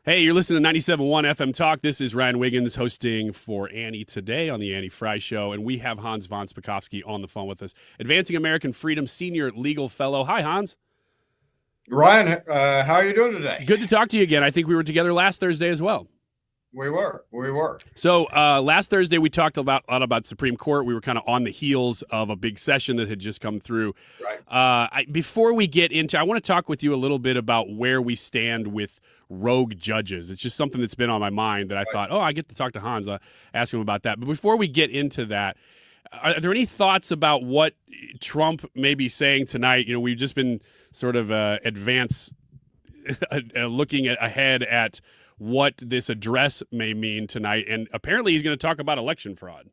Hey, you're listening to 97.1 FM Talk. This is Ryan Wiggins hosting for Annie today on the Annie Frey Show, and we have Hans von Spakovsky on the phone with us, Advancing American Freedom Senior Legal Fellow. Hi, Hans. Ryan, how are you doing today? Good to talk to you again. I think we were together last Thursday as well. We were. So last Thursday we talked a lot about Supreme Court. We were kind of on the heels of a big session that had just come through. Right. Before we get into, I want to talk with you a little bit about where we stand with rogue judges. It's just something that's been on my mind that I thought, I get to talk to Hans, ask him about that. But before we get into that, are there any thoughts about what Trump may be saying tonight? You know, we've just been sort of looking ahead at what this address may mean tonight, and apparently he's going to talk about election fraud.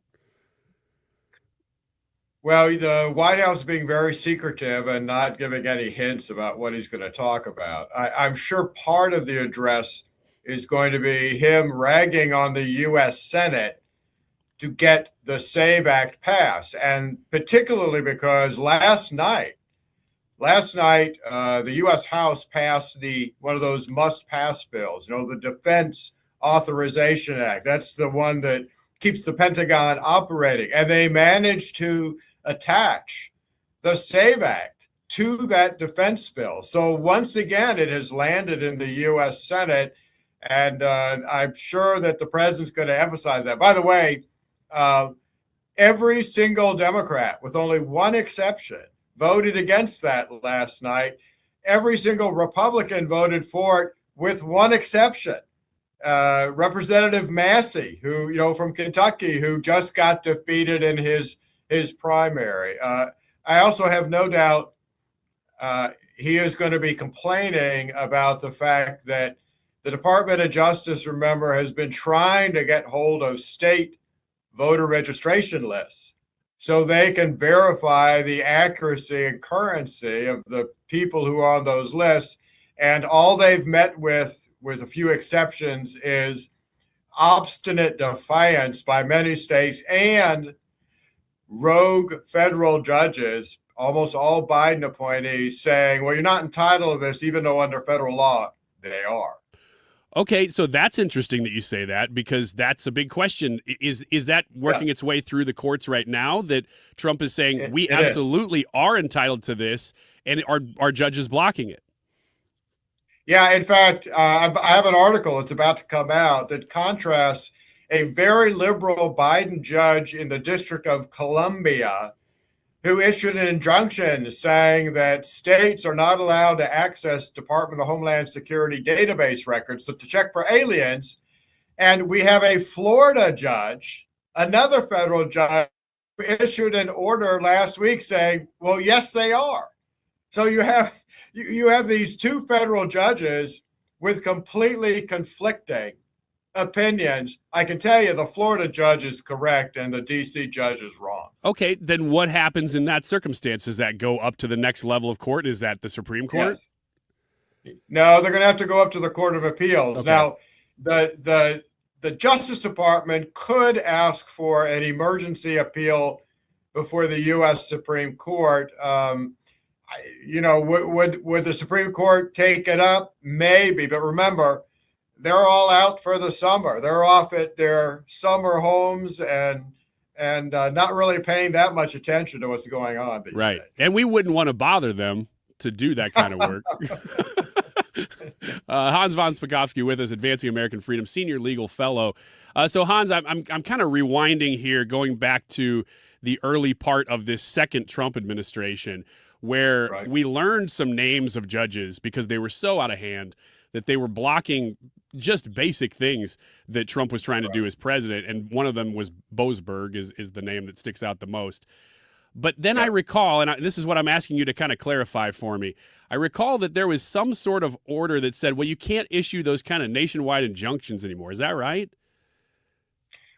Well, the White House is being very secretive and not giving any hints about what he's going to talk about. I'm sure part of the address is going to be him ragging on the U.S. Senate to get the SAVE Act passed, and particularly because last night, the U.S. House passed one of those must-pass bills, the Defense Authorization Act. That's the one that keeps the Pentagon operating. And they managed to attach the SAVE Act to that defense bill. So once again, it has landed in the U.S. Senate, and I'm sure that the president's going to emphasize that. By the way, every single Democrat, with only one exception, voted against that last night. Every single Republican voted for it, with one exception. Representative Massey, who, from Kentucky, who just got defeated in his primary. I also have no doubt he is going to be complaining about the fact that the Department of Justice, remember, has been trying to get hold of state voter registration lists so they can verify the accuracy and currency of the people who are on those lists. And all they've met with a few exceptions, is obstinate defiance by many states and rogue federal judges, almost all Biden appointees, saying, well, you're not entitled to this, even though under federal law they are. Okay, so that's interesting that you say that, because that's a big question. Is that working its way through the courts right now, that Trump is saying we absolutely are entitled to this, and are judges blocking it? Yeah, in fact, I have an article that's about to come out that contrasts a very liberal Biden judge in the District of Columbia who issued an injunction saying that states are not allowed to access Department of Homeland Security database records to check for aliens. And we have a Florida judge, another federal judge, who issued an order last week saying, well, yes, they are. So you have these two federal judges with completely conflicting opinions. I can tell you the Florida judge is correct and the D.C. judge is wrong. Okay, then what happens in that circumstance? Does that go up to the next level of court? Is that the Supreme Court? Yes. No, they're going to have to go up to the Court of Appeals. Okay. Now, the Justice Department could ask for an emergency appeal before the U.S. Supreme Court. Would the Supreme Court take it up? Maybe, but remember, they're all out for the summer. They're off at their summer homes and not really paying that much attention to what's going on these days. And we wouldn't want to bother them to do that kind of work. Hans von Spakovsky with us, Advancing American Freedom Senior Legal Fellow. So Hans, I'm kind of rewinding here, going back to the early part of this second Trump administration, where we learned some names of judges because they were so out of hand that they were blocking just basic things that Trump was trying to do as president. And one of them was Boasberg is the name that sticks out the most. But then I recall, and this is what I'm asking you to kind of clarify for me, I recall that there was some sort of order that said, well, you can't issue those kind of nationwide injunctions anymore. Is that right?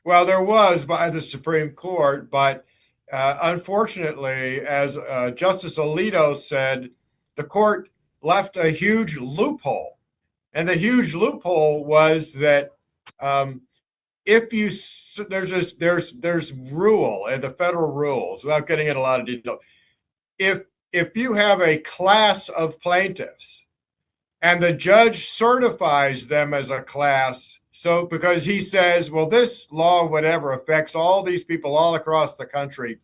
Well, there was by the Supreme Court, but unfortunately, as Justice Alito said, the court left a huge loophole. And the huge loophole was that there's rule in the federal rules, without getting into a lot of detail. If you have a class of plaintiffs and the judge certifies them as a class. So because he says, well, this law, whatever, affects all these people all across the country.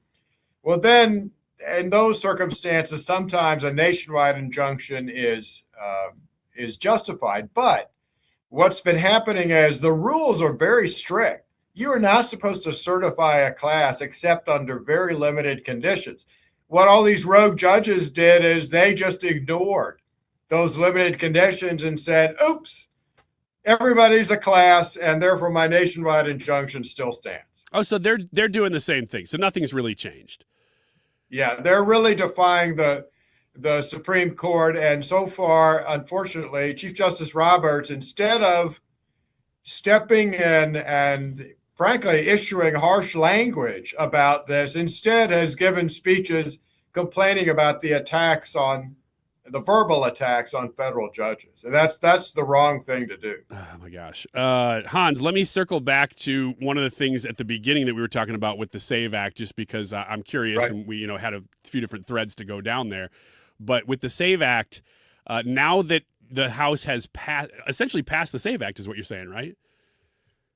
Well, then in those circumstances, sometimes a nationwide injunction is justified. But what's been happening is the rules are very strict. You are not supposed to certify a class except under very limited conditions. What all these rogue judges did is they just ignored those limited conditions and said, oops, everybody's a class, and therefore my nationwide injunction still stands. Oh, so they're doing the same thing. So nothing's really changed. Yeah, they're really defying the Supreme Court. And so far, unfortunately, Chief Justice Roberts, instead of stepping in and frankly issuing harsh language about this, instead has given speeches complaining about the verbal attacks on federal judges. And that's the wrong thing to do. Oh my gosh. Hans, let me circle back to one of the things at the beginning that we were talking about with the SAVE Act, just because I'm curious, right. And we had a few different threads to go down there. But with the SAVE Act, now that the House has essentially passed the SAVE Act is what you're saying, right?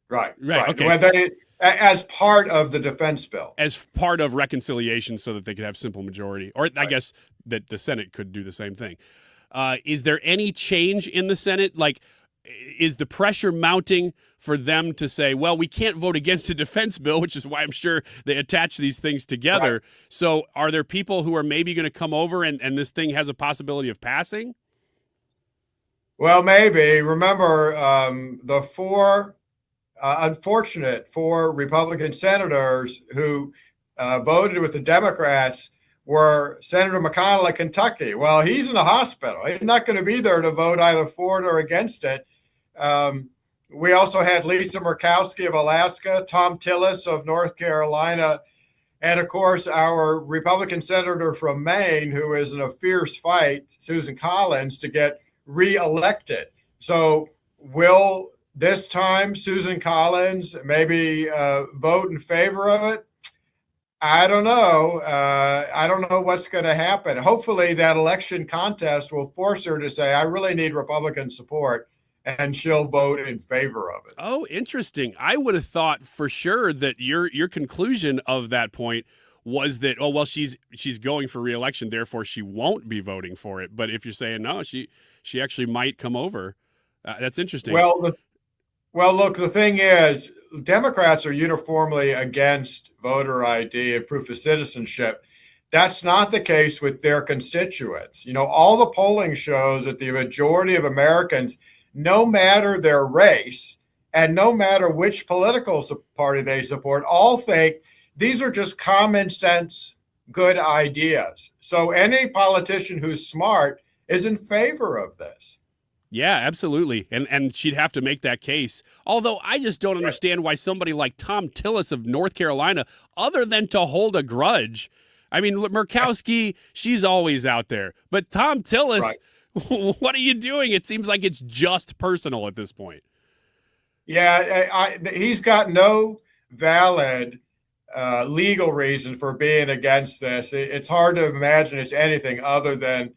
Right. Okay. Well, as part of the defense bill. As part of reconciliation so that they could have simple majority. Or I guess that the Senate could do the same thing. Is there any change in the Senate? Like, is the pressure mounting for them to say, well, we can't vote against a defense bill, which is why I'm sure they attach these things together. Right. So are there people who are maybe going to come over and this thing has a possibility of passing? Well, maybe. Remember, the unfortunate four Republican senators who voted with the Democrats were Senator McConnell of Kentucky. Well, he's in a hospital. He's not going to be there to vote either for it or against it. We also had Lisa Murkowski of Alaska, Tom Tillis of North Carolina, and of course, our Republican senator from Maine, who is in a fierce fight, Susan Collins, to get reelected. So will this time Susan Collins maybe vote in favor of it? I don't know. I don't know what's going to happen. Hopefully that election contest will force her to say, I really need Republican support, and she'll vote in favor of it. Oh, interesting. I would have thought for sure that your conclusion of that point was that, oh, well, she's going for re-election, therefore she won't be voting for it. But if you're saying, no, she actually might come over, that's interesting. Well, look, the thing is, Democrats are uniformly against voter ID and proof of citizenship. That's not the case with their constituents. All the polling shows that the majority of Americans, no matter their race and no matter which political party they support, all think these are just common sense, good ideas. So any politician who's smart is in favor of this. Yeah, absolutely. And she'd have to make that case. Although I just don't understand why somebody like Tom Tillis of North Carolina, other than to hold a grudge. I mean, Murkowski, she's always out there. But Tom Tillis, what are you doing? It seems like it's just personal at this point. Yeah, he's got no valid legal reason for being against this. It's hard to imagine it's anything other than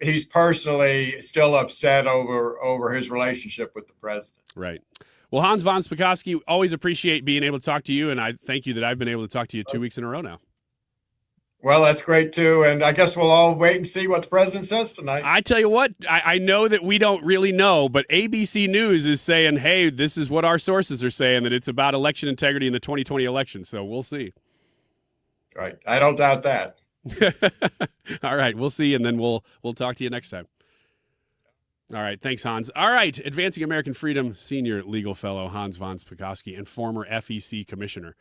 he's personally still upset over his relationship with the president. Right. Well, Hans von Spakovsky, always appreciate being able to talk to you, and I thank you that I've been able to talk to you 2 weeks in a row now. Well, that's great, too, and I guess we'll all wait and see what the president says tonight. I tell you what, I know that we don't really know, but ABC News is saying, hey, this is what our sources are saying, that it's about election integrity in the 2020 election, so we'll see. Right. I don't doubt that. All right, we'll see, and then we'll talk to you next time. All right, thanks, Hans. All right, Advancing American Freedom senior legal fellow Hans von Spakovsky and former FEC commissioner.